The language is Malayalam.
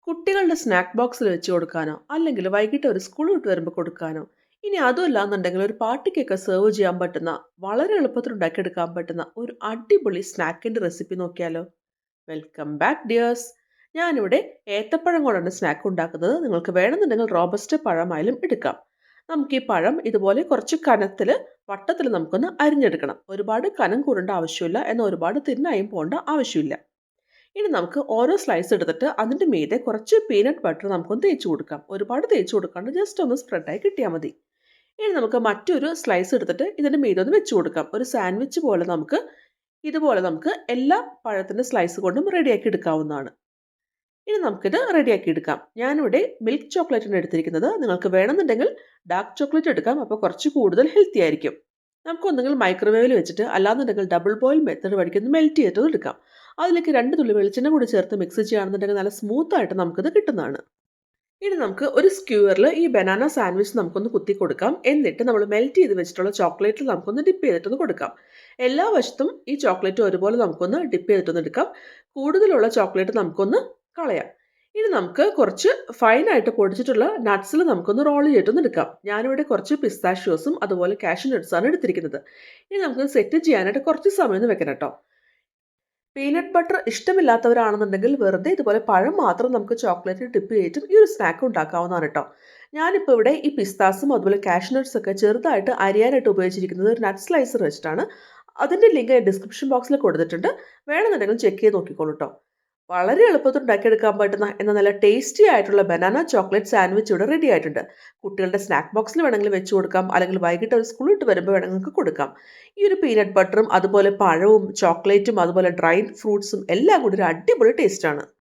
കുട്ടികളുടെ സ്നാക്ക് ബോക്സിൽ വെച്ച് കൊടുക്കാനോ അല്ലെങ്കിൽ വൈകിട്ട് ഒരു സ്കൂൾ വിട്ട് വരുമ്പോൾ കൊടുക്കാനോ ഇനി അതുമല്ല എന്നുണ്ടെങ്കിൽ ഒരു പാർട്ടിക്കൊക്കെ സെർവ് ചെയ്യാൻ പറ്റുന്ന വളരെ എളുപ്പത്തിൽ ഉണ്ടാക്കിയെടുക്കാൻ പറ്റുന്ന ഒരു അടിപൊളി സ്നാക്കിന്റെ റെസിപ്പി നോക്കിയാലോ. Welcome back dears. ഞാനിവിടെ ഏത്തപ്പഴം കൊണ്ടാണ് സ്നാക്ക് ഉണ്ടാക്കുന്നത്. നിങ്ങൾക്ക് വേണമെന്നുണ്ടെങ്കിൽ റോബസ്റ്റ് പഴമായാലും എടുക്കാം. നമുക്ക് ഈ പഴം ഇതുപോലെ കുറച്ച് കനത്തിൽ വട്ടത്തിൽ നമുക്കൊന്ന് അരിഞ്ഞെടുക്കണം. ഒരുപാട് കനം കൂടേണ്ട ആവശ്യമില്ല, എന്നാൽ ഒരുപാട് തിന്നായും പോകേണ്ട ആവശ്യമില്ല. ഇനി നമുക്ക് ഓരോ സ്ലൈസ് എടുത്തിട്ട് അതിൻ്റെ മീതെ കുറച്ച് പീനട്ട് ബട്ടർ നമുക്കൊന്ന് തേച്ച് കൊടുക്കാം. ഒരുപാട് തേച്ച് കൊടുക്കാണ്ട് ജസ്റ്റ് ഒന്ന് സ്പ്രെഡായി കിട്ടിയാൽ മതി. ഇനി നമുക്ക് മറ്റൊരു സ്ലൈസ് എടുത്തിട്ട് ഇതിൻ്റെ മീതെ ഒന്ന് വെച്ച് കൊടുക്കാം. ഒരു സാൻഡ്വിച്ച് പോലെ നമുക്ക് എല്ലാ പഴത്തിൻ്റെ സ്ലൈസ് കൊണ്ടും റെഡിയാക്കി എടുക്കാവുന്നതാണ്. ഇനി നമുക്കിത് റെഡിയാക്കി എടുക്കാം. ഞാനിവിടെ മിൽക്ക് ചോക്ലേറ്റാണ് എടുത്തിരിക്കുന്നത്. നിങ്ങൾക്ക് വേണമെന്നുണ്ടെങ്കിൽ ഡാർക്ക് ചോക്ലേറ്റ് എടുക്കാം. അപ്പോൾ കുറച്ച് കൂടുതൽ ഹെൽത്തി ആയിരിക്കും. നമുക്കൊന്നെങ്കിൽ മൈക്രോവേവിൽ വെച്ചിട്ട് അല്ലാന്നുണ്ടെങ്കിൽ ഡബിൾ ബോയിൽ മെത്തേഡ് വഴിക്കൊന്ന് മെൽറ്റ് ചെയ്തിട്ട് എടുക്കാം. അതിലേക്ക് 2 തുള്ളി വെളിച്ചെണ്ണ കൂടി ചേർത്ത് മിക്സ് ചെയ്യുകയാണെന്നുണ്ടെങ്കിൽ നല്ല സ്മൂത്തായിട്ട് നമുക്കിത് കിട്ടുന്നതാണ്. ഇനി നമുക്ക് ഒരു സ്ക്യൂവറിൽ ഈ ബനാന സാൻഡ്വിച്ച് നമുക്കൊന്ന് കുത്തി കൊടുക്കാം. എന്നിട്ട് നമ്മൾ മെൽറ്റ് ചെയ്ത് വെച്ചിട്ടുള്ള ചോക്ലേറ്റിൽ നമുക്കൊന്ന് ഡിപ്പ് ചെയ്തിട്ടൊന്ന് കൊടുക്കാം. എല്ലാ വശത്തും ഈ ചോക്ലേറ്റ് ഒരുപോലെ നമുക്കൊന്ന് ഡിപ്പ് ചെയ്തിട്ടൊന്ന് എടുക്കാം. കൂടുതലുള്ള ചോക്ലേറ്റ് നമുക്കൊന്ന് കളയാം. ഇനി നമുക്ക് കുറച്ച് ഫൈനായിട്ട് പൊടിച്ചിട്ടുള്ള നട്ട്സിൽ നമുക്കൊന്ന് റോൾ ചെയ്തിട്ടൊന്ന് എടുക്കാം. ഞാനിവിടെ കുറച്ച് പിസ്താഷ്യോസും അതുപോലെ കാഷ്യൂ നട്ട്സാണ് എടുത്തിരിക്കുന്നത്. ഇനി നമുക്ക് സെറ്റ് ചെയ്യാനായിട്ട് കുറച്ച് സമയം ഒന്ന് വെക്കണം കേട്ടോ. പീനട്ട് ബട്ടർ ഇഷ്ടമില്ലാത്തവരാണെന്നുണ്ടെങ്കിൽ വെറുതെ ഇതുപോലെ പഴം മാത്രം നമുക്ക് ചോക്ലേറ്റ് ടിപ്പ് ചെയ്തിട്ടും ഈ ഒരു സ്നാക്ക് ഉണ്ടാക്കാവുന്നതാണ് കേട്ടോ. ഞാനിപ്പോൾ ഇവിടെ ഈ പിസ്താസും അതുപോലെ കാഷ്യൂ നട്ട്സ് ഒക്കെ ചെറുതായിട്ട് അരിയാനായിട്ട് ഉപയോഗിച്ചിരിക്കുന്നത് ഒരു നട്ട് സ്ലൈസർ വെച്ചിട്ടാണ്. അതിൻ്റെ ലിങ്ക് ഡിസ്ക്രിപ്ഷൻ ബോക്സിൽ കൊടുത്തിട്ടുണ്ട്. വേണമെന്നുണ്ടെങ്കിൽ ചെക്ക് ചെയ്ത് നോക്കിക്കോളൂ കേട്ടോ. വളരെ എളുപ്പത്തിൽ ഉണ്ടാക്കിയെടുക്കാൻ പറ്റുന്ന എന്ന നല്ല ടേസ്റ്റി ആയിട്ടുള്ള ബനാന ചോക്ലേറ്റ് സാൻഡ്വിച്ച് ഇവിടെ റെഡി ആയിട്ടുണ്ട്. കുട്ടികളുടെ സ്നാക്ക് ബോക്സിൽ വേണമെങ്കിൽ വെച്ച് കൊടുക്കാം, അല്ലെങ്കിൽ വൈകിട്ട് ഒരു സ്കൂളിൽ വിട്ട് വരുമ്പോൾ വേണമെങ്കിൽ നിങ്ങൾക്ക് കൊടുക്കാം. ഈ ഒരു പീനട്ട് ബട്ടറും അതുപോലെ പഴവും ചോക്ലേറ്റും അതുപോലെ ഡ്രൈഡ് ഫ്രൂട്ട്സും എല്ലാം കൂടി ഒരു അടിപൊളി ടേസ്റ്റാണ്.